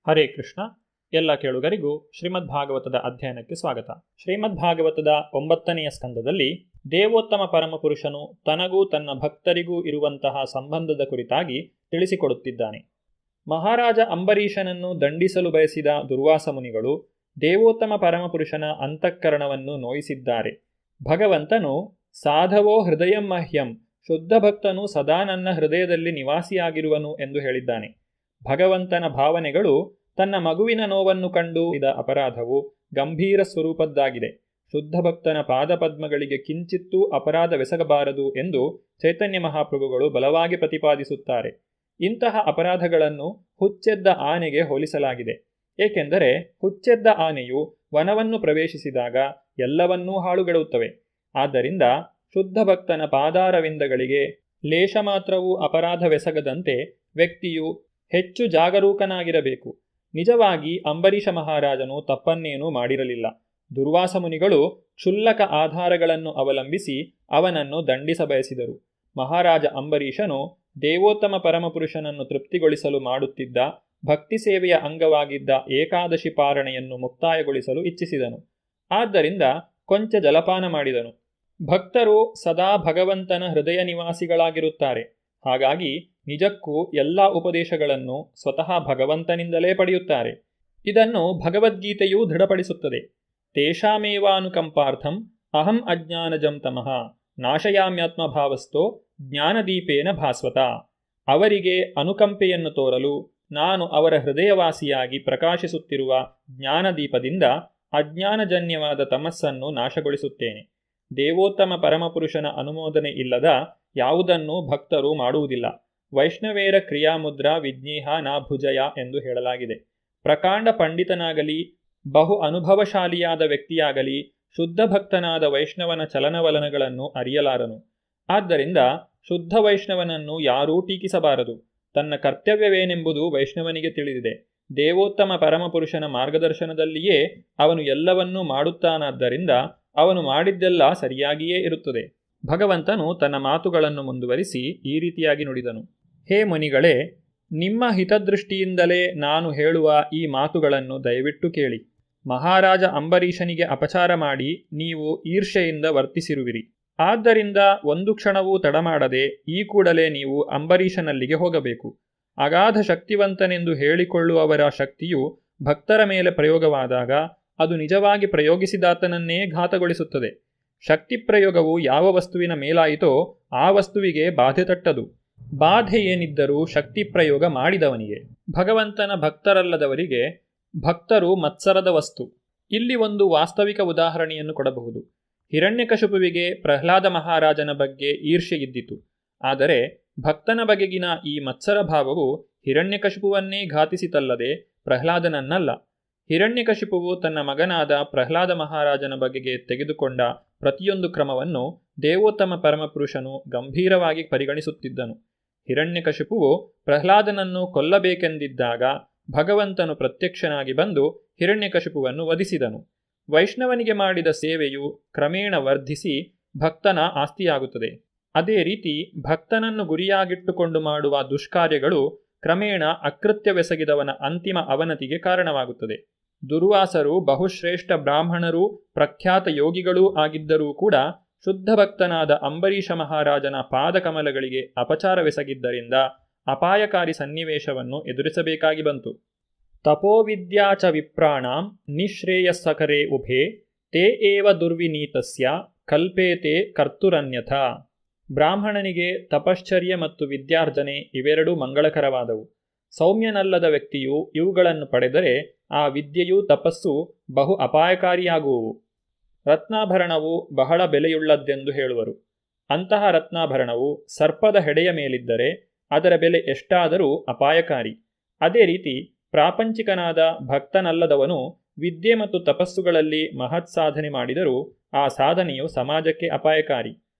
ಹರೇ ಕೃಷ್ಣ. ಎಲ್ಲ ಕೇಳುಗರಿಗೂ ಶ್ರೀಮದ್ ಭಾಗವತದ ಅಧ್ಯಯನಕ್ಕೆ ಸ್ವಾಗತ. ಶ್ರೀಮದ್ ಭಾಗವತದ 9ನೆಯ ಸ್ಕಂದದಲ್ಲಿ ದೇವೋತ್ತಮ ಪರಮಪುರುಷನು ತನಗೂ ತನ್ನ ಭಕ್ತರಿಗೂ ಇರುವಂತಹ ಸಂಬಂಧದ ಕುರಿತಾಗಿ ತಿಳಿಸಿಕೊಡುತ್ತಿದ್ದಾನೆ. ಮಹಾರಾಜ ಅಂಬರೀಷನನ್ನು ದಂಡಿಸಲು ಬಯಸಿದ ದುರ್ವಾಸ ಮುನಿಗಳು ದೇವೋತ್ತಮ ಪರಮಪುರುಷನ ಅಂತಃಕರಣವನ್ನು ನೋಯಿಸಿದ್ದಾರೆ. ಭಗವಂತನು ಸಾಧವೋ ಹೃದಯಂ ಮಹ್ಯಂ, ಶುದ್ಧ ಭಕ್ತನು ಸದಾ ನನ್ನ ಹೃದಯದಲ್ಲಿ ನಿವಾಸಿಯಾಗಿರುವನು ಎಂದು ಹೇಳಿದ್ದಾನೆ. ಭಗವಂತನ ಭಾವನೆಗಳು ತನ್ನ ಮಗುವಿನ ನೋವನ್ನು ಕಂಡು ಇದ ಅಪರಾಧವು ಗಂಭೀರ ಸ್ವರೂಪದ್ದಾಗಿದೆ. ಶುದ್ಧ ಭಕ್ತನ ಪಾದಪದ್ಮಗಳಿಗೆ ಕಿಂಚಿತ್ತೂ ಅಪರಾಧವೆಸಗಬಾರದು ಎಂದು ಚೈತನ್ಯ ಮಹಾಪ್ರಭುಗಳು ಬಲವಾಗಿ ಪ್ರತಿಪಾದಿಸುತ್ತಾರೆ. ಇಂತಹ ಅಪರಾಧಗಳನ್ನು ಹುಚ್ಚೆದ್ದ ಆನೆಗೆ ಹೋಲಿಸಲಾಗಿದೆ. ಏಕೆಂದರೆ ಹುಚ್ಚೆದ್ದ ಆನೆಯು ವನವನ್ನು ಪ್ರವೇಶಿಸಿದಾಗ ಎಲ್ಲವನ್ನೂ ಹಾಳುಗೆಡುತ್ತವೆ. ಆದ್ದರಿಂದ ಶುದ್ಧ ಭಕ್ತನ ಪಾದಾರವಿಂದಗಳಿಗೆ ಲೇಷ ಮಾತ್ರವೂ ಅಪರಾಧವೆಸಗದಂತೆ ವ್ಯಕ್ತಿಯು ಹೆಚ್ಚು ಜಾಗರೂಕನಾಗಿರಬೇಕು. ನಿಜವಾಗಿ ಅಂಬರೀಷ ಮಹಾರಾಜನು ತಪ್ಪನ್ನೇನೂ ಮಾಡಿರಲಿಲ್ಲ. ದುರ್ವಾಸ ಮುನಿಗಳು ಕ್ಷುಲ್ಲಕ ಆಧಾರಗಳನ್ನು ಅವಲಂಬಿಸಿ ಅವನನ್ನು ದಂಡಿಸ ಬಯಸಿದರು. ಮಹಾರಾಜ ಅಂಬರೀಷನು ದೇವೋತ್ತಮ ಪರಮಪುರುಷನನ್ನು ತೃಪ್ತಿಗೊಳಿಸಲು ಮಾಡುತ್ತಿದ್ದ ಭಕ್ತಿ ಸೇವೆಯ ಅಂಗವಾಗಿದ್ದ ಏಕಾದಶಿ ಪಾರಣೆಯನ್ನು ಮುಕ್ತಾಯಗೊಳಿಸಲು ಇಚ್ಛಿಸಿದನು. ಆದ್ದರಿಂದ ಕೊಂಚ ಜಲಪಾನ ಮಾಡಿದನು. ಭಕ್ತರು ಸದಾ ಭಗವಂತನ ಹೃದಯ ನಿವಾಸಿಗಳಾಗಿರುತ್ತಾರೆ. ಹಾಗಾಗಿ ನಿಜಕ್ಕೂ ಎಲ್ಲ ಉಪದೇಶಗಳನ್ನು ಸ್ವತಃ ಭಗವಂತನಿಂದಲೇ ಪಡೆಯುತ್ತಾರೆ. ಇದನ್ನು ಭಗವದ್ಗೀತೆಯೂ ದೃಢಪಡಿಸುತ್ತದೆ. ತೇಷಾಮೇವಾನುಕಂಪಾರ್ಥಂ ಅಹಂ ಅಜ್ಞಾನಜಂ ತಮಃ ನಾಶಯಾಮ್ಯಾತ್ಮಭಾವಸ್ಥೋ ಜ್ಞಾನದೀಪೇನ ಭಾಸ್ವತ. ಅವರಿಗೆ ಅನುಕಂಪೆಯನ್ನು ತೋರಲು ನಾನು ಅವರ ಹೃದಯವಾಸಿಯಾಗಿ ಪ್ರಕಾಶಿಸುತ್ತಿರುವ ಜ್ಞಾನದೀಪದಿಂದ ಅಜ್ಞಾನಜನ್ಯವಾದ ತಮಸ್ಸನ್ನು ನಾಶಗೊಳಿಸುತ್ತೇನೆ. ದೇವೋತ್ತಮ ಪರಮಪುರುಷನ ಅನುಮೋದನೆ ಇಲ್ಲದ ಯಾವುದನ್ನೂ ಭಕ್ತರು ಮಾಡುವುದಿಲ್ಲ. ವೈಷ್ಣವೇರ ಕ್ರಿಯಾಮುದ್ರಾ ವಿಜ್ಞೇಹ ನಾ ಭುಜಯ ಎಂದು ಹೇಳಲಾಗಿದೆ. ಪ್ರಕಾಂಡ ಪಂಡಿತನಾಗಲಿ ಬಹು ಅನುಭವಶಾಲಿಯಾದ ವ್ಯಕ್ತಿಯಾಗಲಿ ಶುದ್ಧ ಭಕ್ತನಾದ ವೈಷ್ಣವನ ಚಲನವಲನಗಳನ್ನು ಅರಿಯಲಾರನು. ಆದ್ದರಿಂದ ಶುದ್ಧ ವೈಷ್ಣವನನ್ನು ಯಾರೂ ಟೀಕಿಸಬಾರದು. ತನ್ನ ಕರ್ತವ್ಯವೇನೆಂಬುದು ವೈಷ್ಣವನಿಗೆ ತಿಳಿದಿದೆ. ದೇವೋತ್ತಮ ಪರಮಪುರುಷನ ಮಾರ್ಗದರ್ಶನದಲ್ಲಿಯೇ ಅವನು ಎಲ್ಲವನ್ನೂ ಮಾಡುತ್ತಾನಾದ್ದರಿಂದ ಅವನು ಮಾಡಿದ್ದೆಲ್ಲ ಸರಿಯಾಗಿಯೇ ಇರುತ್ತದೆ. ಭಗವಂತನು ತನ್ನ ಮಾತುಗಳನ್ನು ಮುಂದುವರಿಸಿ ಈ ರೀತಿಯಾಗಿ ನುಡಿದನು. ಹೇ ಮುನಿಗಳೇ, ನಿಮ್ಮ ಹಿತದೃಷ್ಟಿಯಿಂದಲೇ ನಾನು ಹೇಳುವ ಈ ಮಾತುಗಳನ್ನು ದಯವಿಟ್ಟು ಕೇಳಿ. ಮಹಾರಾಜ ಅಂಬರೀಷನಿಗೆ ಅಪಚಾರ ಮಾಡಿ ನೀವು ಈರ್ಷೆಯಿಂದ ವರ್ತಿಸಿರುವಿರಿ. ಆದ್ದರಿಂದ ಒಂದು ಕ್ಷಣವೂ ತಡಮಾಡದೆ ಈ ಕೂಡಲೇ ನೀವು ಅಂಬರೀಷನಲ್ಲಿಗೆ ಹೋಗಬೇಕು. ಅಗಾಧ ಶಕ್ತಿವಂತನೆಂದು ಹೇಳಿಕೊಳ್ಳುವವರ ಶಕ್ತಿಯು ಭಕ್ತರ ಮೇಲೆ ಪ್ರಯೋಗವಾದಾಗ ಅದು ನಿಜವಾಗಿ ಪ್ರಯೋಗಿಸಿದಾತನನ್ನೇ ಘಾತಗೊಳಿಸುತ್ತದೆ. ಶಕ್ತಿ ಪ್ರಯೋಗವು ಯಾವ ವಸ್ತುವಿನ ಮೇಲಾಯಿತೋ ಆ ವಸ್ತುವಿಗೆ ಬಾಧೆ ತಟ್ಟದು. ಬಾಧೆ ಏನಿದ್ದರೂ ಶಕ್ತಿ ಪ್ರಯೋಗ ಮಾಡಿದವನಿಗೆ. ಭಗವಂತನ ಭಕ್ತರಲ್ಲದವರಿಗೆ ಭಕ್ತರು ಮತ್ಸರದ ವಸ್ತು. ಇಲ್ಲಿ ಒಂದು ವಾಸ್ತವಿಕ ಉದಾಹರಣೆಯನ್ನು ಕೊಡಬಹುದು. ಹಿರಣ್ಯಕಶಿಪುವಿಗೆ ಪ್ರಹ್ಲಾದ ಮಹಾರಾಜನ ಬಗ್ಗೆ ಈರ್ಷೆ ಇದ್ದಿತು. ಆದರೆ ಭಕ್ತನ ಬಗೆಗಿನ ಈ ಮತ್ಸರ ಭಾವವು ಹಿರಣ್ಯಕಶಿಪುವನ್ನೇ ಘಾತಿಸಿತಲ್ಲದೆ ಪ್ರಹ್ಲಾದನನ್ನಲ್ಲ. ಹಿರಣ್ಯಕಶಿಪುವು ತನ್ನ ಮಗನಾದ ಪ್ರಹ್ಲಾದ ಮಹಾರಾಜನ ಬಗೆಗೆ ತೆಗೆದುಕೊಂಡ ಪ್ರತಿಯೊಂದು ಕ್ರಮವನ್ನು ದೇವೋತ್ತಮ ಪರಮಪುರುಷನು ಗಂಭೀರವಾಗಿ ಪರಿಗಣಿಸುತ್ತಿದ್ದನು. ಹಿರಣ್ಯಕಶಿಪುವು ಪ್ರಹ್ಲಾದನನ್ನು ಕೊಲ್ಲಬೇಕೆಂದಿದ್ದಾಗ ಭಗವಂತನು ಪ್ರತ್ಯಕ್ಷನಾಗಿ ಬಂದು ಹಿರಣ್ಯಕಶಿಪುವನ್ನು ವಧಿಸಿದನು. ವೈಷ್ಣವನಿಗೆ ಮಾಡಿದ ಸೇವೆಯು ಕ್ರಮೇಣ ವರ್ಧಿಸಿ ಭಕ್ತನ ಆಸ್ತಿಯಾಗುತ್ತದೆ. ಅದೇ ರೀತಿ ಭಕ್ತನನ್ನು ಗುರಿಯಾಗಿಟ್ಟುಕೊಂಡು ಮಾಡುವ ದುಷ್ಕಾರ್ಯಗಳು ಕ್ರಮೇಣ ಅಕೃತ್ಯವೆಸಗಿದವನ ಅಂತಿಮ ಅವನತಿಗೆ ಕಾರಣವಾಗುತ್ತದೆ. ದುರ್ವಾಸರು ಬಹುಶ್ರೇಷ್ಠ ಬ್ರಾಹ್ಮಣರೂ ಪ್ರಖ್ಯಾತ ಯೋಗಿಗಳೂ ಆಗಿದ್ದರೂ ಕೂಡ ಶುದ್ಧ ಭಕ್ತನಾದ ಅಂಬರೀಷ ಮಹಾರಾಜನ ಪಾದಕಮಲಗಳಿಗೆ ಅಪಚಾರವೆಸಗಿದ್ದರಿಂದ ಅಪಾಯಕಾರಿ ಸನ್ನಿವೇಶವನ್ನು ಎದುರಿಸಬೇಕಾಗಿ ಬಂತು. ತಪೋವಿದ್ಯಾ ಚ ವಿಪ್ರಾಣಾಂ ನಿಶ್ರೇಯಸ್ಸಕರೇ ಉಭೇ ತೇ ಏವ ದುರ್ವಿನೀತಸ್ಯ ಕಲ್ಪೇತೆ ಕರ್ತುರನ್ಯಥಾ. ಬ್ರಾಹ್ಮಣನಿಗೆ ತಪಶ್ಚರ್ಯ ಮತ್ತು ವಿದ್ಯಾರ್ಜನೆ ಇವೆರಡೂ ಮಂಗಳಕರವಾದವು. ಸೌಮ್ಯನಲ್ಲದ ವ್ಯಕ್ತಿಯು ಇವುಗಳನ್ನು ಪಡೆದರೆ ಆ ವಿದ್ಯೆಯೂ ತಪಸ್ಸು ಬಹು ಅಪಾಯಕಾರಿಯಾಗುವುವು. ರತ್ನಾಭರಣವು ಬಹಳ ಬೆಲೆಯುಳ್ಳದ್ದೆಂದು ಹೇಳುವರು. ಅಂತಹ ರತ್ನಾಭರಣವು ಸರ್ಪದ ಹೆಡೆಯ ಮೇಲಿದ್ದರೆ ಅದರ ಬೆಲೆ ಎಷ್ಟಾದರೂ ಅಪಾಯಕಾರಿ. ಅದೇ ರೀತಿ ಪ್ರಾಪಂಚಿಕನಾದ ಭಕ್ತನಲ್ಲದವನು ವಿದ್ಯೆ ಮತ್ತು ತಪಸ್ಸುಗಳಲ್ಲಿ ಮಹತ್ ಸಾಧನೆ ಮಾಡಿದರೂ ಆ ಸಾಧನೆಯು ಸಮಾಜಕ್ಕೆ ಅಪಾಯಕಾರಿ.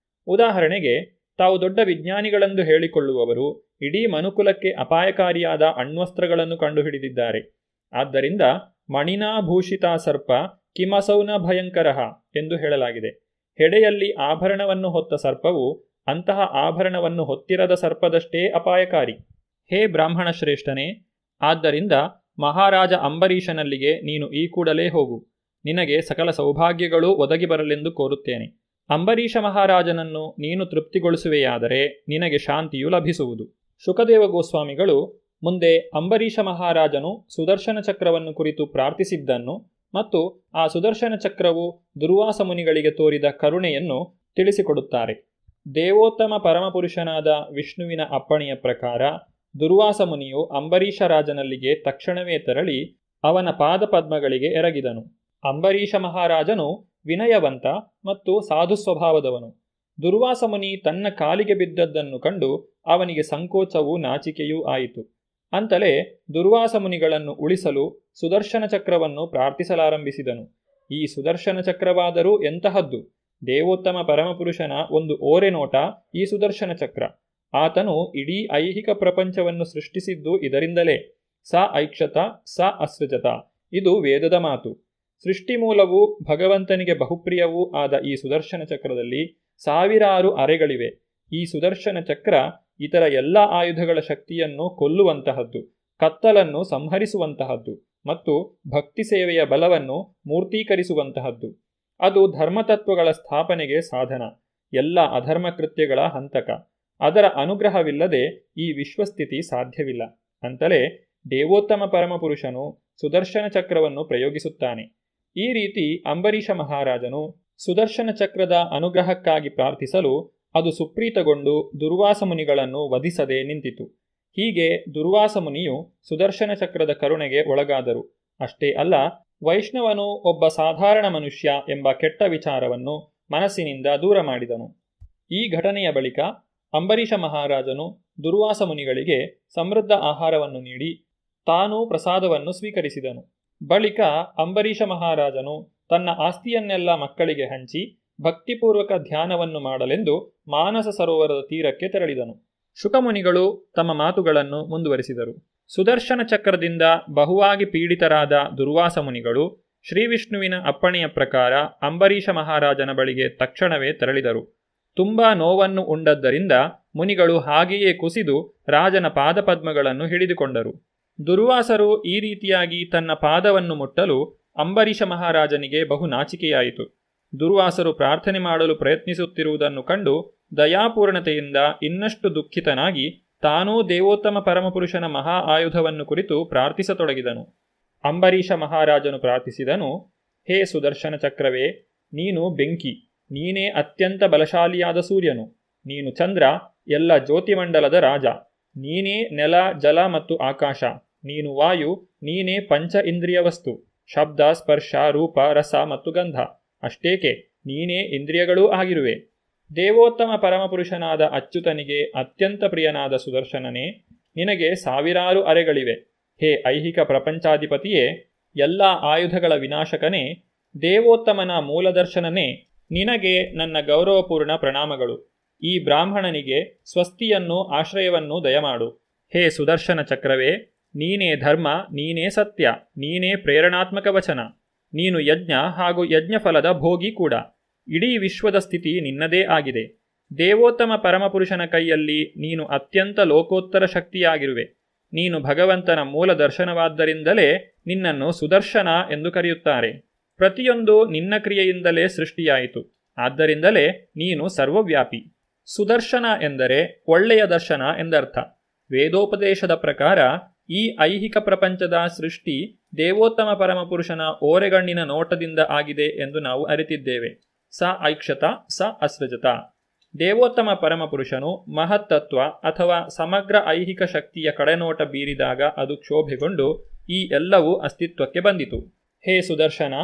ಉದಾಹರಣೆಗೆ, ತಾವು ದೊಡ್ಡ ವಿಜ್ಞಾನಿಗಳೆಂದು ಹೇಳಿಕೊಳ್ಳುವವರು ಇಡೀ ಮನುಕುಲಕ್ಕೆ ಅಪಾಯಕಾರಿಯಾದ ಅಣ್ವಸ್ತ್ರಗಳನ್ನು ಕಂಡುಹಿಡಿದಿದ್ದಾರೆ. ಆದ್ದರಿಂದ ಮಣಿನಾಭೂಷಿತ ಸರ್ಪ ಕಿಮಸೌನ ಭಯಂಕರಃ ಎಂದು ಹೇಳಲಾಗಿದೆ. ಹೆಡೆಯಲ್ಲಿ ಆಭರಣವನ್ನು ಹೊತ್ತ ಸರ್ಪವು ಅಂತಹ ಆಭರಣವನ್ನು ಹೊತ್ತಿರದ ಸರ್ಪದಷ್ಟೇ ಅಪಾಯಕಾರಿ. ಹೇ ಬ್ರಾಹ್ಮಣ ಶ್ರೇಷ್ಠನೇ, ಆದ್ದರಿಂದ ಮಹಾರಾಜ ಅಂಬರೀಷನಲ್ಲಿಗೆ ನೀನು ಈ ಕೂಡಲೇ ಹೋಗು. ನಿನಗೆ ಸಕಲ ಸೌಭಾಗ್ಯಗಳೂ ಒದಗಿ ಬರಲೆಂದು ಕೋರುತ್ತೇನೆ. ಅಂಬರೀಷ ಮಹಾರಾಜನನ್ನು ನೀನು ತೃಪ್ತಿಗೊಳಿಸುವೆಯಾದರೆ ನಿನಗೆ ಶಾಂತಿಯು ಲಭಿಸುವುದು. ಶುಕದೇವ ಗೋಸ್ವಾಮಿಗಳು ಮುಂದೆ ಅಂಬರೀಷ ಮಹಾರಾಜನು ಸುದರ್ಶನ ಚಕ್ರವನ್ನು ಕುರಿತು ಪ್ರಾರ್ಥಿಸಿದ್ದನ್ನು ಮತ್ತು ಆ ಸುದರ್ಶನ ಚಕ್ರವು ದುರ್ವಾಸ ಮುನಿಗಳಿಗೆ ತೋರಿದ ಕರುಣೆಯನ್ನು ತಿಳಿಸಿಕೊಡುತ್ತಾರೆ. ದೇವೋತ್ತಮ ಪರಮಪುರುಷನಾದ ವಿಷ್ಣುವಿನ ಅಪ್ಪಣೆಯ ಪ್ರಕಾರ ದುರ್ವಾಸ ಮುನಿಯು ಅಂಬರೀಷ ರಾಜನಲ್ಲಿಗೆ ತಕ್ಷಣವೇ ತೆರಳಿ ಅವನ ಪಾದಪದ್ಮಗಳಿಗೆ ಎರಗಿದನು. ಅಂಬರೀಷ ಮಹಾರಾಜನು ವಿನಯವಂತ ಮತ್ತು ಸಾಧು ಸ್ವಭಾವದವನು. ದುರ್ವಾಸ ಮುನಿ ತನ್ನ ಕಾಲಿಗೆ ಬಿದ್ದದ್ದನ್ನು ಕಂಡು ಅವನಿಗೆ ಸಂಕೋಚವೂ ನಾಚಿಕೆಯೂ ಆಯಿತು. ಅಂತಲೇ ದುರ್ವಾಸ ಮುನಿಗಳನ್ನು ಉಳಿಸಲು ಸುದರ್ಶನ ಚಕ್ರವನ್ನು ಪ್ರಾರ್ಥಿಸಲಾರಂಭಿಸಿದನು. ಈ ಸುದರ್ಶನ ಚಕ್ರವಾದರೂ ಎಂತಹದ್ದು! ದೇವೋತ್ತಮ ಪರಮಪುರುಷನ ಒಂದು ಓರೆನೋಟ ಈ ಸುದರ್ಶನ ಚಕ್ರ. ಆತನು ಇಡೀ ಐಹಿಕ ಪ್ರಪಂಚವನ್ನು ಸೃಷ್ಟಿಸಿದ್ದು ಇದರಿಂದಲೇ. ಸ ಐಕ್ಷತ ಸ ಅಸೃಜತ, ಇದು ವೇದದ ಮಾತು. ಸೃಷ್ಟಿ ಮೂಲವೂ ಭಗವಂತನಿಗೆ ಬಹುಪ್ರಿಯವೂ ಆದ ಈ ಸುದರ್ಶನ ಚಕ್ರದಲ್ಲಿ ಸಾವಿರಾರು ಅರೆಗಳಿವೆ. ಈ ಸುದರ್ಶನ ಚಕ್ರ ಇತರ ಎಲ್ಲ ಆಯುಧಗಳ ಶಕ್ತಿಯನ್ನು ಕೊಲ್ಲುವಂತಹದ್ದು, ಕತ್ತಲನ್ನು ಸಂಹರಿಸುವಂತಹದ್ದು ಮತ್ತು ಭಕ್ತಿ ಸೇವೆಯ ಬಲವನ್ನು ಮೂರ್ತೀಕರಿಸುವಂತಹದ್ದು. ಅದು ಧರ್ಮತತ್ವಗಳ ಸ್ಥಾಪನೆಗೆ ಸಾಧನ, ಎಲ್ಲ ಅಧರ್ಮ ಕೃತ್ಯಗಳ ಹಂತಕ. ಅದರ ಅನುಗ್ರಹವಿಲ್ಲದೆ ಈ ವಿಶ್ವಸ್ಥಿತಿ ಸಾಧ್ಯವಿಲ್ಲ ಅಂತಲೇ ದೇವೋತ್ತಮ ಪರಮಪುರುಷನು ಸುದರ್ಶನ ಚಕ್ರವನ್ನು ಪ್ರಯೋಗಿಸುತ್ತಾನೆ. ಈ ರೀತಿ ಅಂಬರೀಷ ಮಹಾರಾಜನು ಸುದರ್ಶನ ಚಕ್ರದ ಅನುಗ್ರಹಕ್ಕಾಗಿ ಪ್ರಾರ್ಥಿಸಲು ಅದು ಸುಪ್ರೀತಗೊಂಡು ದುರ್ವಾಸ ಮುನಿಗಳನ್ನು ವಧಿಸದೆ ನಿಂತಿತು. ಹೀಗೆ ದುರ್ವಾಸ ಮುನಿಯು ಸುದರ್ಶನ ಚಕ್ರದ ಕರುಣೆಗೆ ಒಳಗಾದರು. ಅಷ್ಟೇ ಅಲ್ಲ, ವೈಷ್ಣವನು ಒಬ್ಬ ಸಾಧಾರಣ ಮನುಷ್ಯ ಎಂಬ ಕೆಟ್ಟ ವಿಚಾರವನ್ನು ಮನಸ್ಸಿನಿಂದ ದೂರ ಮಾಡಿದನು. ಈ ಘಟನೆಯ ಬಳಿಕ ಅಂಬರೀಷ ಮಹಾರಾಜನು ದುರ್ವಾಸ ಮುನಿಗಳಿಗೆ ಸಮೃದ್ಧ ಆಹಾರವನ್ನು ನೀಡಿ ತಾನೂ ಪ್ರಸಾದವನ್ನು ಸ್ವೀಕರಿಸಿದನು. ಬಳಿಕ ಅಂಬರೀಷ ಮಹಾರಾಜನು ತನ್ನ ಆಸ್ತಿಯನ್ನೆಲ್ಲ ಮಕ್ಕಳಿಗೆ ಹಂಚಿ ಭಕ್ತಿಪೂರ್ವಕ ಧ್ಯಾನವನ್ನು ಮಾಡಲೆಂದು ಮಾನಸ ಸರೋವರದ ತೀರಕ್ಕೆ ತೆರಳಿದನು. ಶುಕಮುನಿಗಳು ತಮ್ಮ ಮಾತುಗಳನ್ನು ಮುಂದುವರಿಸಿದರು. ಸುದರ್ಶನ ಚಕ್ರದಿಂದ ಬಹುವಾಗಿ ಪೀಡಿತರಾದ ದುರ್ವಾಸ ಮುನಿಗಳು ಶ್ರೀವಿಷ್ಣುವಿನ ಅಪ್ಪಣೆಯ ಪ್ರಕಾರ ಅಂಬರೀಷ ಮಹಾರಾಜನ ಬಳಿಗೆ ತಕ್ಷಣವೇ ತೆರಳಿದರು. ತುಂಬಾ ನೋವನ್ನು ಉಂಡದ್ದರಿಂದ ಮುನಿಗಳು ಹಾಗೆಯೇ ಕುಸಿದು ರಾಜನ ಪಾದಪದ್ಮಗಳನ್ನು ಹಿಡಿದುಕೊಂಡರು. ದುರ್ವಾಸರು ಈ ರೀತಿಯಾಗಿ ತನ್ನ ಪಾದವನ್ನು ಮುಟ್ಟಲು ಅಂಬರೀಷ ಮಹಾರಾಜನಿಗೆ ಬಹು ನಾಚಿಕೆಯಾಯಿತು. ದುರ್ವಾಸರು ಪ್ರಾರ್ಥನೆ ಮಾಡಲು ಪ್ರಯತ್ನಿಸುತ್ತಿರುವುದನ್ನು ಕಂಡು ದಯಾಪೂರ್ಣತೆಯಿಂದ ಇನ್ನಷ್ಟು ದುಃಖಿತನಾಗಿ ತಾನೂ ದೇವೋತ್ತಮ ಪರಮಪುರುಷನ ಮಹಾ ಆಯುಧವನ್ನು ಕುರಿತು ಪ್ರಾರ್ಥಿಸತೊಡಗಿದನು. ಅಂಬರೀಷ ಮಹಾರಾಜನು ಪ್ರಾರ್ಥಿಸಿದನು, ಹೇ ಸುದರ್ಶನ ಚಕ್ರವೇ, ನೀನು ಬೆಂಕಿ, ನೀನೇ ಅತ್ಯಂತ ಬಲಶಾಲಿಯಾದ ಸೂರ್ಯನು, ನೀನು ಚಂದ್ರ, ಎಲ್ಲ ಜ್ಯೋತಿಮಂಡಲದ ರಾಜ, ನೀನೇ ನೆಲ, ಜಲ ಮತ್ತು ಆಕಾಶ, ನೀನು ವಾಯು, ನೀನೇ ಪಂಚ ಇಂದ್ರಿಯ ವಸ್ತು, ಶಬ್ದ, ಸ್ಪರ್ಶ, ರೂಪ, ರಸ ಮತ್ತು ಗಂಧ. ಅಷ್ಟೇಕೆ, ನೀನೇ ಇಂದ್ರಿಯಗಳೂ ಆಗಿರುವೆ. ದೇವೋತ್ತಮ ಪರಮಪುರುಷನಾದ ಅಚ್ಯುತನಿಗೆ ಅತ್ಯಂತ ಪ್ರಿಯನಾದ ಸುದರ್ಶನನೇ, ನಿನಗೆ ಸಾವಿರಾರು ಅರೆಗಳಿವೆ. ಹೇ ಐಹಿಕ ಪ್ರಪಂಚಾಧಿಪತಿಯೇ, ಎಲ್ಲ ಆಯುಧಗಳ ವಿನಾಶಕನೇ, ದೇವೋತ್ತಮನ ಮೂಲದರ್ಶನನೇ, ನಿನಗೆ ನನ್ನ ಗೌರವಪೂರ್ಣ ಪ್ರಣಾಮಗಳು. ಈ ಬ್ರಾಹ್ಮಣನಿಗೆ ಸ್ವಸ್ತಿಯನ್ನು ಆಶ್ರಯವನ್ನು ದಯಮಾಡು. ಹೇ ಸುದರ್ಶನ ಚಕ್ರವೇ, ನೀನೇ ಧರ್ಮ, ನೀನೇ ಸತ್ಯ, ನೀನೇ ಪ್ರೇರಣಾತ್ಮಕ ವಚನ, ನೀನು ಯಜ್ಞ ಹಾಗೂ ಯಜ್ಞಫಲದ ಭೋಗಿ ಕೂಡ. ಇಡೀ ವಿಶ್ವದ ಸ್ಥಿತಿ ನಿನ್ನದೇ ಆಗಿದೆ. ದೇವೋತ್ತಮ ಪರಮಪುರುಷನ ಕೈಯಲ್ಲಿ ನೀನು ಅತ್ಯಂತ ಲೋಕೋತ್ತರ ಶಕ್ತಿಯಾಗಿರುವೆ. ನೀನು ಭಗವಂತನ ಮೂಲ ದರ್ಶನವಾದ್ದರಿಂದಲೇ ನಿನ್ನನ್ನು ಸುದರ್ಶನ ಎಂದು ಕರೆಯುತ್ತಾರೆ. ಪ್ರತಿಯೊಂದು ನಿನ್ನ ಕ್ರಿಯೆಯಿಂದಲೇ ಸೃಷ್ಟಿಯಾಯಿತು. ಆದ್ದರಿಂದಲೇ ನೀನು ಸರ್ವವ್ಯಾಪಿ. ಸುದರ್ಶನ ಎಂದರೆ ಒಳ್ಳೆಯ ದರ್ಶನ ಎಂದರ್ಥ. ವೇದೋಪದೇಶದ ಪ್ರಕಾರ ಈ ಐಹಿಕ ಪ್ರಪಂಚದ ಸೃಷ್ಟಿ ದೇವೋತ್ತಮ ಪರಮಪುರುಷನ ಓರೆಗಣ್ಣಿನ ನೋಟದಿಂದ ಆಗಿದೆ ಎಂದು ನಾವು ಅರಿತಿದ್ದೇವೆ. ಸ ಐಕ್ಷತ ಸ ಅಸೃಜತ. ದೇವೋತ್ತಮ ಪರಮಪುರುಷನು ಮಹತ್ತತ್ವ ಅಥವಾ ಸಮಗ್ರ ಐಹಿಕ ಶಕ್ತಿಯ ಕಡೆನೋಟ ಬೀರಿದಾಗ ಅದು ಕ್ಷೋಭೆಗೊಂಡು ಈ ಎಲ್ಲವೂ ಅಸ್ತಿತ್ವಕ್ಕೆ ಬಂದಿತು. ಹೇ ಸುದರ್ಶನ,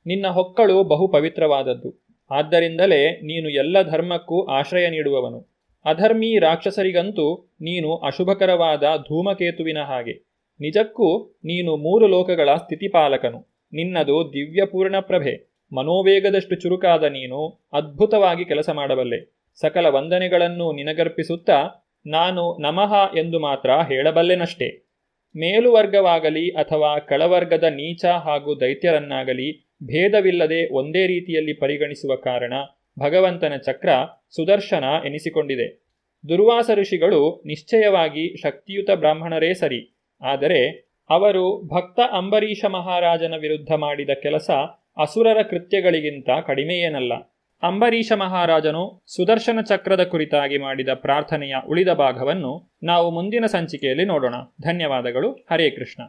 ನಿನ್ನ ಹೊಕ್ಕಳು ಬಹು ಪವಿತ್ರವಾದದ್ದು. ಆದ್ದರಿಂದಲೇ ನೀನು ಎಲ್ಲ ಧರ್ಮಕ್ಕೂ ಆಶ್ರಯ ನೀಡುವವನು. ಅಧರ್ಮಿ ರಾಕ್ಷಸರಿಗಂತೂ ನೀನು ಅಶುಭಕರವಾದ ಧೂಮಕೇತುವಿನ ಹಾಗೆ. ನಿಜಕ್ಕೂ ನೀನು 3 ಲೋಕಗಳ ಸ್ಥಿತಿಪಾಲಕನು. ನಿನ್ನದು ದಿವ್ಯಪೂರ್ಣ ಪ್ರಭೆ. ಮನೋವೇಗದಷ್ಟು ಚುರುಕಾದ ನೀನು ಅದ್ಭುತವಾಗಿ ಕೆಲಸ ಮಾಡಬಲ್ಲೆ. ಸಕಲ ವಂದನೆಗಳನ್ನು ನಿನಗರ್ಪಿಸುತ್ತಾ ನಾನು ನಮಃ ಎಂದು ಮಾತ್ರ ಹೇಳಬಲ್ಲೆನಷ್ಟೇ. ಮೇಲುವರ್ಗವಾಗಲಿ ಅಥವಾ ಕೆಳವರ್ಗದ ನೀಚ ಹಾಗೂ ದೈತ್ಯರನ್ನಾಗಲಿ ಭೇದವಿಲ್ಲದೆ ಒಂದೇ ರೀತಿಯಲ್ಲಿ ಪರಿಗಣಿಸುವ ಕಾರಣ ಭಗವಂತನ ಚಕ್ರ ಸುದರ್ಶನ ಎನಿಸಿಕೊಂಡಿದೆ. ದುರ್ವಾಸ ಋಷಿಗಳು ನಿಶ್ಚಯವಾಗಿ ಶಕ್ತಿಯುತ ಬ್ರಾಹ್ಮಣರೇ ಸರಿ. ಆದರೆ ಅವರು ಭಕ್ತ ಅಂಬರೀಷ ಮಹಾರಾಜನ ವಿರುದ್ಧ ಮಾಡಿದ ಕೆಲಸ ಅಸುರರ ಕೃತ್ಯಗಳಿಗಿಂತ ಕಡಿಮೆಯೇನಲ್ಲ. ಅಂಬರೀಷ ಮಹಾರಾಜನು ಸುದರ್ಶನ ಚಕ್ರದ ಕುರಿತಾಗಿ ಮಾಡಿದ ಪ್ರಾರ್ಥನೆಯ ಉಳಿದ ಭಾಗವನ್ನು ನಾವು ಮುಂದಿನ ಸಂಚಿಕೆಯಲ್ಲಿ ನೋಡೋಣ. ಧನ್ಯವಾದಗಳು. ಹರೇ ಕೃಷ್ಣ.